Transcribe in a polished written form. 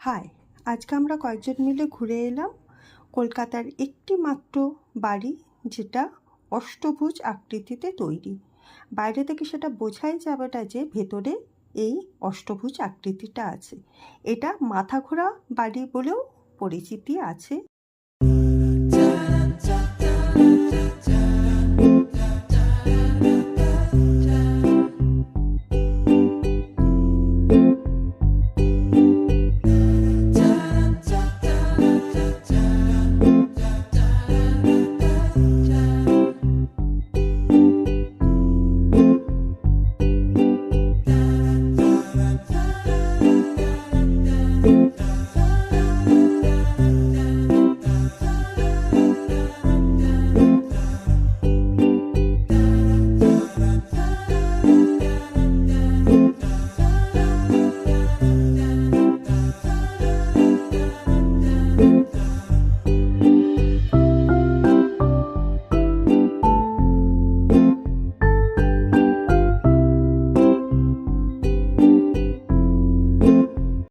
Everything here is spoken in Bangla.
হাই, আজকে আমরা কয়েকজন মিলে ঘুরে এলাম কলকাতার একটি মাত্র বাড়ি, যেটা অষ্টভুজ আকৃতিতে তৈরি। বাইরে থেকে সেটা বোঝাই যাবে না যে ভেতরে এই অষ্টভুজ আকৃতিটা আছে। এটা মাথা ঘোরা বাড়ি বলেও পরিচিতি আছে।